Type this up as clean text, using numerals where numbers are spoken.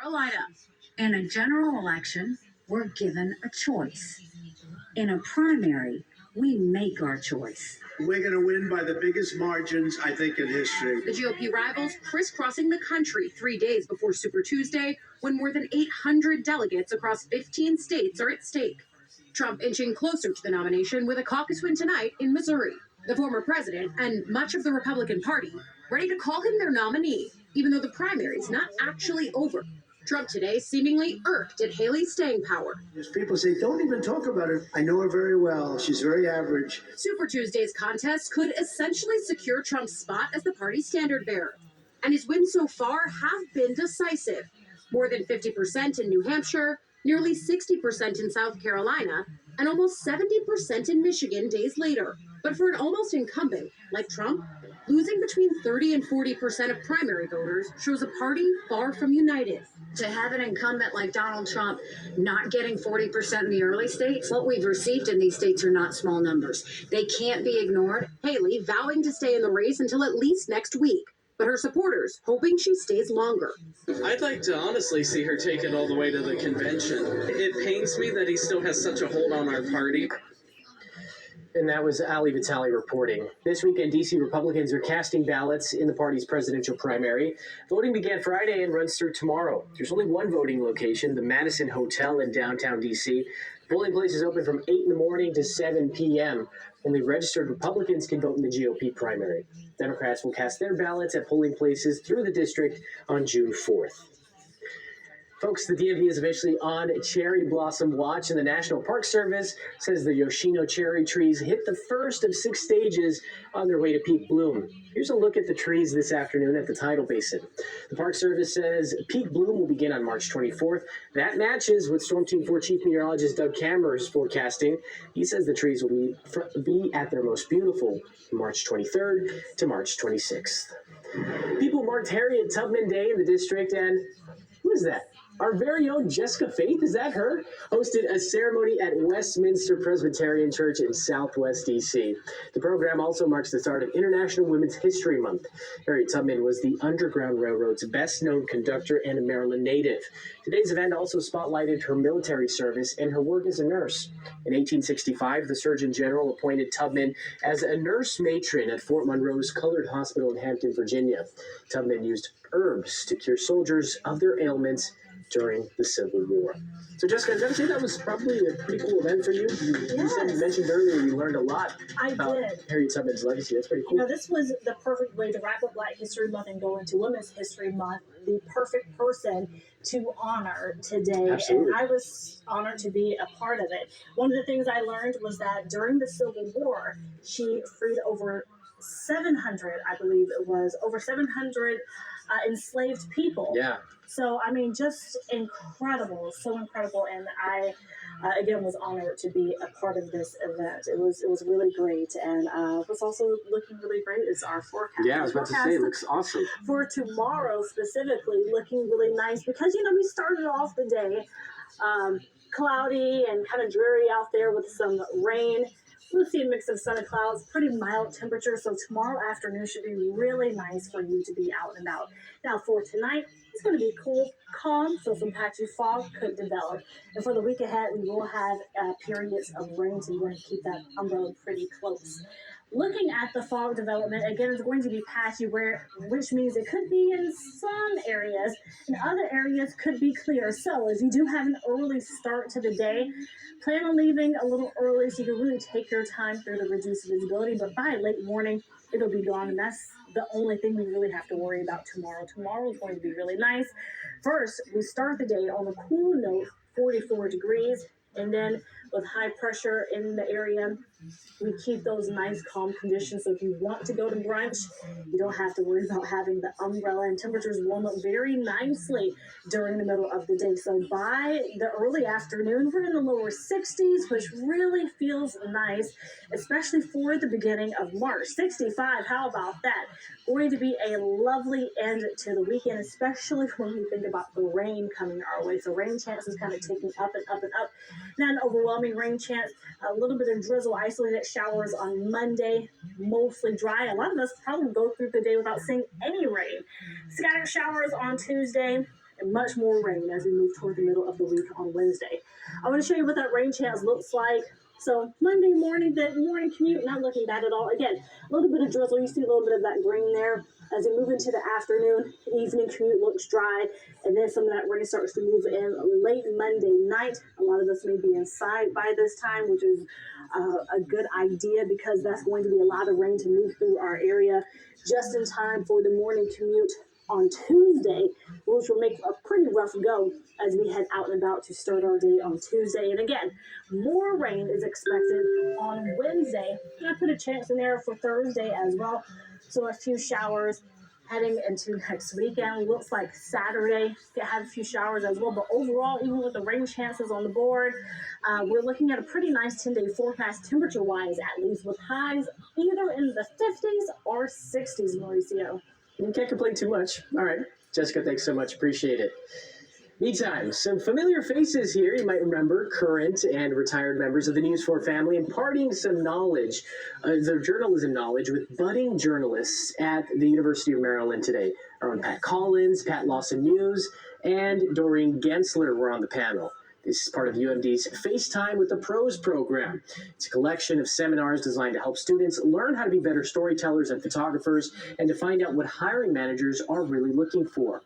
Carolina. In a general election, we're given a choice. In a primary, we make our choice. We're going to win by the biggest margins, I think, in history. The GOP rivals crisscrossing the country 3 days before Super Tuesday, when more than 800 delegates across 15 states are at stake. Trump inching closer to the nomination with a caucus win tonight in Missouri. The former president and much of the Republican Party ready to call him their nominee, even though the primary is not actually over. Trump today seemingly irked at Haley's staying power. People say, don't even talk about her. I know her very well. She's very average. Super Tuesday's contest could essentially secure Trump's spot as the party's standard bearer. And his wins so far have been decisive. More than 50% in New Hampshire, nearly 60% in South Carolina, and almost 70% in Michigan days later. But for an almost incumbent like Trump, losing between 30 and 40% of primary voters shows a party far from united. To have an incumbent like Donald Trump not getting 40% in the early states, what we've received in these states are not small numbers. They can't be ignored. Haley vowing to stay in the race until at least next week, but her supporters hoping she stays longer. I'd like to honestly see her take it all the way to the convention. It pains me that he still has such a hold on our party. And that was Ali Vitale reporting. This weekend, D.C. Republicans are casting ballots in the party's presidential primary. Voting began Friday and runs through tomorrow. There's only one voting location, the Madison Hotel in downtown D.C. Polling places open from 8 in the morning to 7 p.m. Only registered Republicans can vote in the GOP primary. Democrats will cast their ballots at polling places through the district on June 4th. Folks, the DMV is officially on cherry blossom watch, and the National Park Service says the Yoshino cherry trees hit the first of 6 stages on their way to peak bloom. Here's a look at the trees this afternoon at the tidal basin. The Park Service says peak bloom will begin on March 24th. That matches with Storm Team 4 Chief Meteorologist Doug Kammer's forecasting. He says the trees will be at their most beautiful March 23rd to March 26th. People marked Harriet Tubman Day in the district, and who is that? Our very own Jessica Faith, is that her? Hosted a ceremony at Westminster Presbyterian Church in Southwest D.C. The program also marks the start of International Women's History Month. Harriet Tubman was the Underground Railroad's best-known conductor and a Maryland native. Today's event also spotlighted her military service and her work as a nurse. In 1865, the Surgeon General appointed Tubman as a nurse matron at Fort Monroe's Colored Hospital in Hampton, Virginia. Tubman used herbs to cure soldiers of their ailments during the Civil War. So, Jessica, did I say that was probably a pretty cool event for you? You mentioned earlier you learned a lot about Harriet Tubman's legacy. That's pretty cool. You know, this was the perfect way to wrap up Black History Month and go into Women's History Month, the perfect person to honor today. Absolutely. And I was honored to be a part of it. One of the things I learned was that during the Civil War, she freed over 700, I believe it was, over 700 enslaved people. Yeah. So, I mean, just incredible, so incredible. And I, again, was honored to be a part of this event. It was really great. And what's also looking really great is our forecast. Yeah, I was about to say, it looks awesome. For tomorrow specifically, looking really nice because, you know, we started off the day cloudy and kind of dreary out there with some rain. We'll see a mix of sun and clouds, pretty mild temperature. So tomorrow afternoon should be really nice for you to be out and about. Now for tonight, it's going to be cool, calm, so some patchy fog could develop. And for the week ahead, we will have periods of rain, so you want to keep that umbrella pretty close. Looking at the fog development, again, it's going to be patchy, which means it could be in some areas, and other areas could be clear. So if you do have an early start to the day, plan on leaving a little early so you can really take your time through the reduced visibility. But by late morning, it'll be gone, and that's the only thing we really have to worry about tomorrow. Tomorrow is going to be really nice. First, we start the day on a cool note, 44 degrees, and then with high pressure in the area, we keep those nice calm conditions. So if you want to go to brunch, you don't have to worry about having the umbrella, and temperatures warm up very nicely during the middle of the day. So by the early afternoon, we're in the lower 60s, which really feels nice, especially for the beginning of March. 65, how about that? Going to be a lovely end to the weekend, especially when we think about the rain coming our way. So rain chances kind of taking up and up and up. Not an overwhelming rain chance, a little bit of drizzle, isolated showers on Monday, mostly dry. A lot of us probably go through the day without seeing any rain. Scattered showers on Tuesday, and much more rain as we move toward the middle of the week on Wednesday. I want to show you what that rain chance looks like. So Monday morning, the morning commute, not looking bad at all. Again, a little bit of drizzle. You see a little bit of that green there. As we move into the afternoon, evening commute looks dry, and then some of that rain starts to move in late Monday night. A lot of us may be inside by this time, which is a good idea because that's going to be a lot of rain to move through our area just in time for the morning commute on Tuesday, which will make a pretty rough go as we head out and about to start our day on Tuesday. And again, more rain is expected on Wednesday. And I put a chance in there for Thursday as well. So a few showers heading into next weekend. Looks like Saturday could have a few showers as well. But overall, even with the rain chances on the board, we're looking at a pretty nice 10-day forecast temperature-wise, at least, with highs either in the 50s or 60s, Mauricio. You can't complain too much. All right. Jessica, thanks so much. Appreciate it. Meantime, some familiar faces here. You might remember current and retired members of the News 4 family imparting some knowledge, their journalism knowledge, with budding journalists at the University of Maryland today. Our own Pat Collins, Pat Lawson News, and Doreen Gensler were on the panel. This is part of UMD's FaceTime with the Pros program. It's a collection of seminars designed to help students learn how to be better storytellers and photographers and to find out what hiring managers are really looking for.